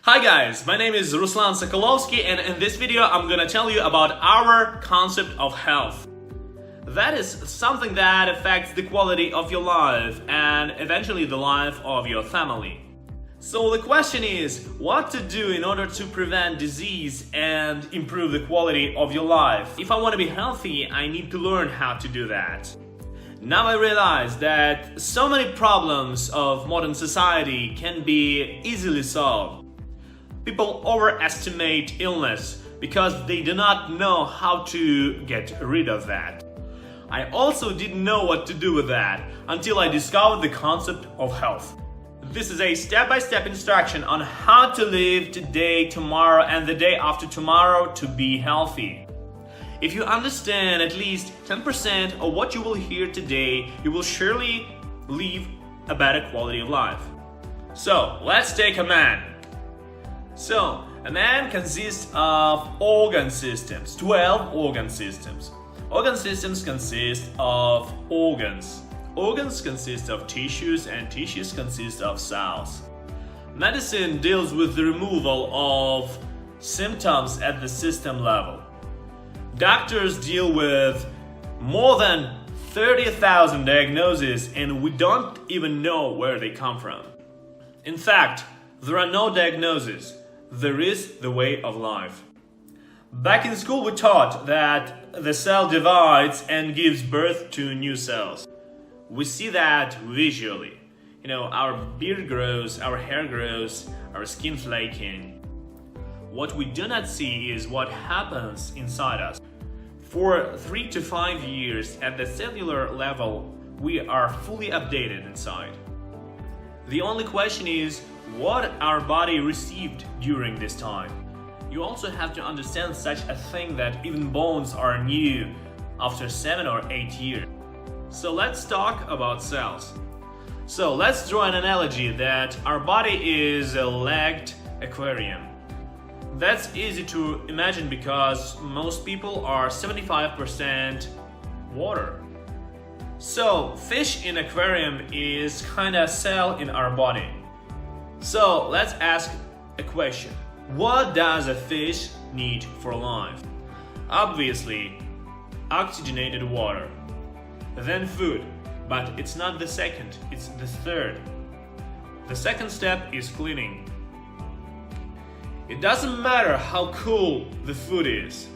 Hi guys, my name is Ruslan Sokolovskyi, and in this video I'm gonna tell you about our concept of health. That is something that affects the quality of your life and eventually the life of your family. So the question is, what to do in order to prevent disease and improve the quality of your life? If I want to be healthy, I need to learn how to do that. Now I realize that so many problems of modern society can be easily solved. People overestimate illness because they do not know how to get rid of that. I also didn't know what to do with that until I discovered the concept of health. This is a step-by-step instruction on how to live today, tomorrow, and the day after tomorrow to be healthy. If you understand at least 10% of what you will hear today, you will surely live a better quality of life. So, let's take a man. So, a man consists of organ systems, 12 organ systems. Organ systems consist of organs. Organs consist of tissues, and tissues consist of cells. Medicine deals with the removal of symptoms at the system level. Doctors deal with more than 30,000 diagnoses, and we don't even know where they come from. In fact, there are no diagnoses. There is the way of life. Back in school we taught that the cell divides and gives birth to new cells. We see that visually. Our beard grows, our hair grows, our skin flaking. What we do not see is what happens inside us. For 3 to 5 years at the cellular level, we are fully updated inside. The only question is what our body received during this time. You also have to understand such a thing that even bones are new after 7 or 8 years. So let's talk about cells. So let's draw an analogy that our body is a legged aquarium. That's easy to imagine because most people are 75% water. So fish in aquarium is kinda a cell in our body. So let's ask a question. What does a fish need for life? Obviously, oxygenated water. Then food, but it's not the second, it's the third. The second step is cleaning. It doesn't matter how cool the food is.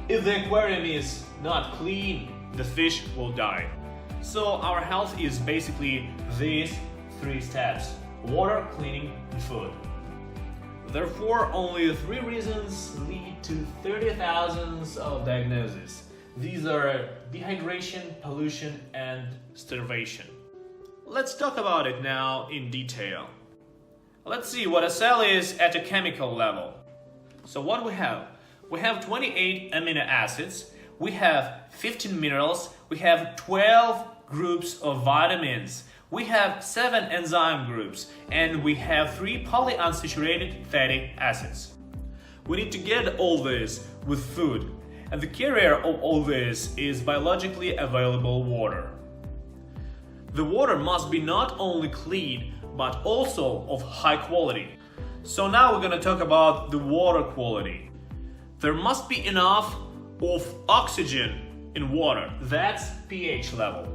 If the aquarium is not clean, the fish will die. So our health is basically these 3 steps: water, cleaning, and food. Therefore, only 3 reasons lead to 30,000 of diagnoses. These are dehydration, pollution, and starvation. Let's talk about it now in detail. Let's see what a cell is at a chemical level. So what we have? We have 28 amino acids, we have 15 minerals, we have 12 groups of vitamins, we have 7 enzyme groups, and we have 3 polyunsaturated fatty acids. We need to get all this with food, and the carrier of all this is biologically available water. The water must be not only clean, but also of high quality. So now we're gonna talk about the water quality. There must be enough of oxygen in water. That's pH level.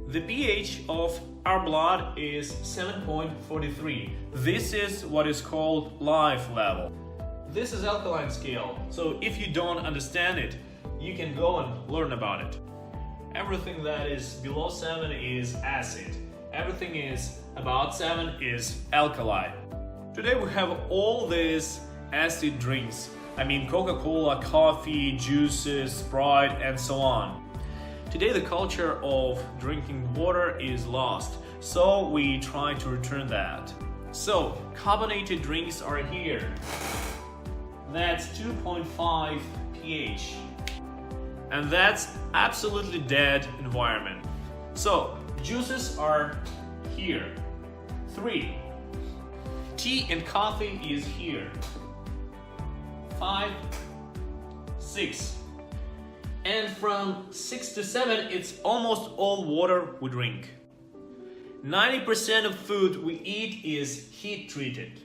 The pH of our blood is 7.43. This is what is called life level. This is alkaline scale, so if you don't understand it, you can go and learn about it. Everything that is below 7 is acid. Everything is about 7 is alkali. Today we have all these acid drinks. I mean Coca-Cola, coffee, juices, Sprite, and so on. Today the culture of drinking water is lost, so we try to return that. So, carbonated drinks are here. That's 2.5 pH. And that's absolutely dead environment. So, juices are here. 3. Tea and coffee is here. 5, 6. And from 6 to 7, it's almost all water we drink. 90% of food we eat is heat treated.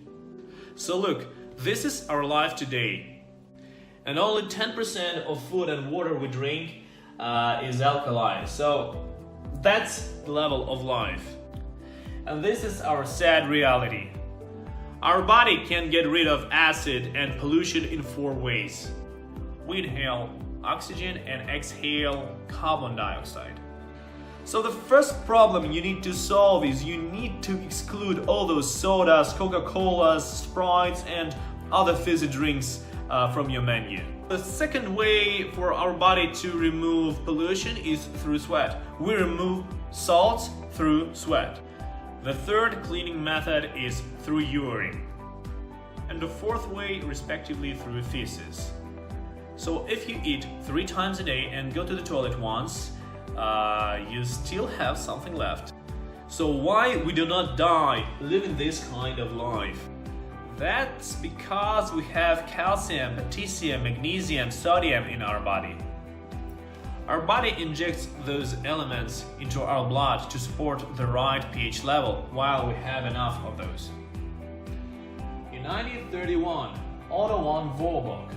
So look, this is our life today. And only 10% of food and water we drink is alkaline. So that's the level of life. And this is our sad reality. Our body can get rid of acid and pollution in 4 ways. We inhale oxygen and exhale carbon dioxide. So the first problem you need to solve is you need to exclude all those sodas, Coca-Colas, Sprites and other fizzy drinks from your menu. The second way for our body to remove pollution is through sweat. We remove salts through sweat. The third cleaning method is through urine. And the fourth way, respectively, through feces. So if you eat 3 times a day and go to the toilet once, you still have something left. So why we do not die living this kind of life? That's because we have calcium, potassium, magnesium, sodium in our body. Our body injects those elements into our blood to support the right pH level while we have enough of those. In 1931, Otto von Warburg,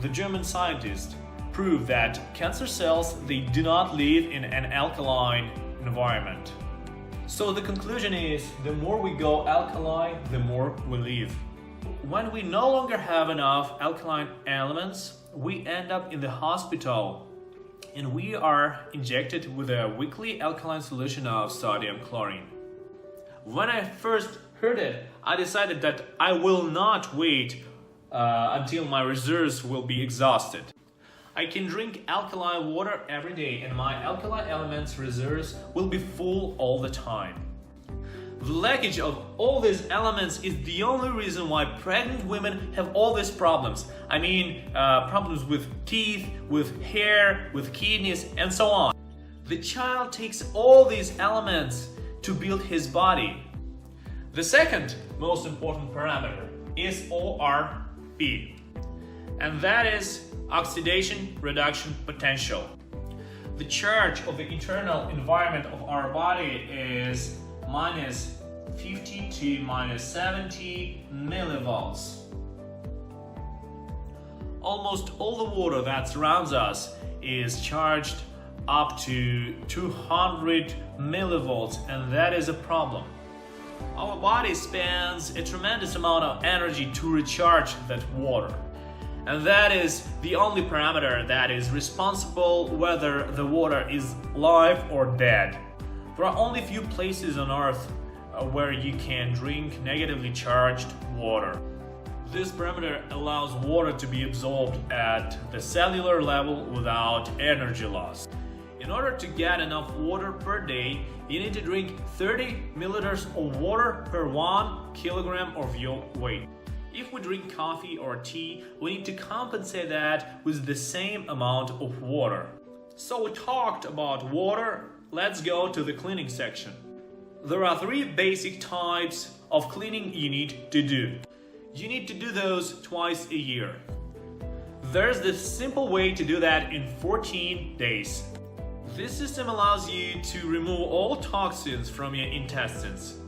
the German scientist, proved that cancer cells, they do not live in an alkaline environment. So the conclusion is, the more we go alkaline, the more we live. When we no longer have enough alkaline elements, we end up in the hospital and we are injected with a weekly alkaline solution of sodium chlorine. When I first heard it, I decided that I will not wait until my reserves will be exhausted. I can drink alkaline water every day and my alkaline elements reserves will be full all the time. The lackage of all these elements is the only reason why pregnant women have all these problems. I mean, problems with teeth, with hair, with kidneys, and so on. The child takes all these elements to build his body. The second most important parameter is ORP, and that is oxidation reduction potential. The charge of the internal environment of our body is minus 50 to minus 70 millivolts. Almost all the water that surrounds us is charged up to 200 millivolts, and that is a problem. Our body spends a tremendous amount of energy to recharge that water. And that is the only parameter that is responsible whether the water is live or dead. There are only few places on Earth where you can drink negatively charged water. This parameter allows water to be absorbed at the cellular level without energy loss. In order to get enough water per day, you need to drink 30 milliliters of water per 1 kilogram of your weight. If we drink coffee or tea, we need to compensate that with the same amount of water. So we talked about water, let's go to the cleaning section. There are 3 basic types of cleaning you need to do. You need to do those twice a year. There's the simple way to do that in 14 days. This system allows you to remove all toxins from your intestines.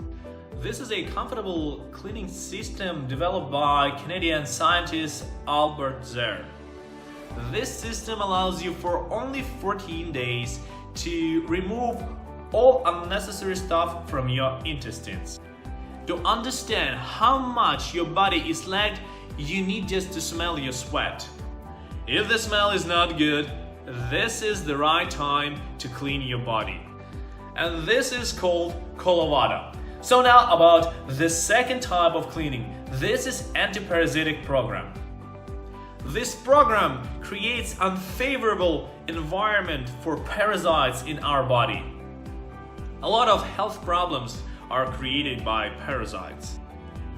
This is a comfortable cleaning system developed by Canadian scientist Albert Zer. This system allows you for only 14 days to remove all unnecessary stuff from your intestines. To understand how much your body is lagged, you need just to smell your sweat. If the smell is not good, this is the right time to clean your body. And this is called kolo-vada. So now about the second type of cleaning. This is anti-parasitic program. This program creates unfavorable environment for parasites in our body. A lot of health problems are created by parasites.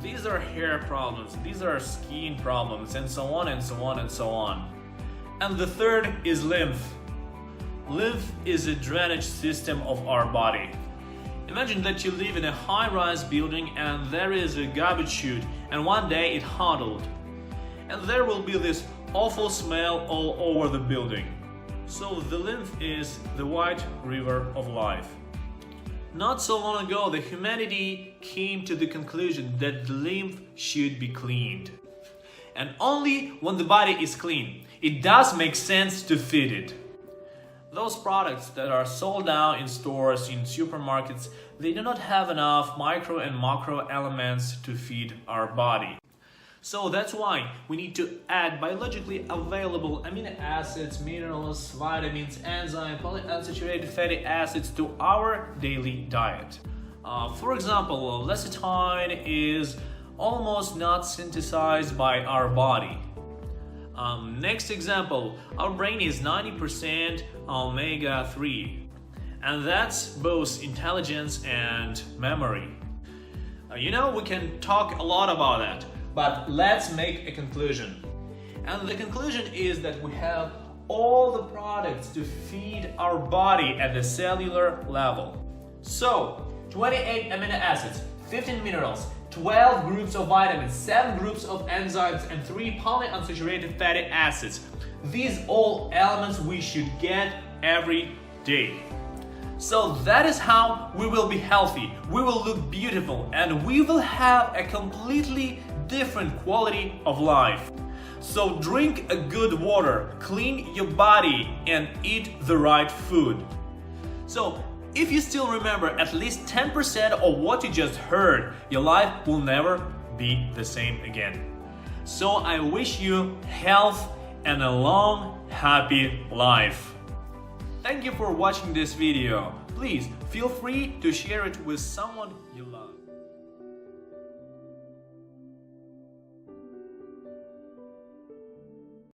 These are hair problems, these are skin problems, and so on and so on and so on. And the third is lymph. Lymph is a drainage system of our body. Imagine that you live in a high-rise building and there is a garbage chute and one day it huddled. And there will be this awful smell all over the building. So the lymph is the white river of life. Not so long ago, the humanity came to the conclusion that the lymph should be cleaned. And only when the body is clean, it does make sense to feed it. Those products that are sold now in stores, in supermarkets, they do not have enough micro and macro elements to feed our body. So that's why we need to add biologically available amino acids, minerals, vitamins, enzymes, polyunsaturated fatty acids to our daily diet. For example, lecithin is almost not synthesized by our body. Next example, our brain is 90% omega-3, and that's both intelligence and memory. We can talk a lot about that, but let's make a conclusion. And the conclusion is that we have all the products to feed our body at the cellular level. So, 28 amino acids, 15 minerals, 12 groups of vitamins, 7 groups of enzymes, and 3 polyunsaturated fatty acids. These all elements we should get every day. So that is how we will be healthy, we will look beautiful, and we will have a completely different quality of life. So drink a good water, clean your body, and eat the right food. So if you still remember at least 10% of what you just heard, your life will never be the same again. So I wish you health and a long, happy life. Thank you for watching this video. Please feel free to share it with someone you love.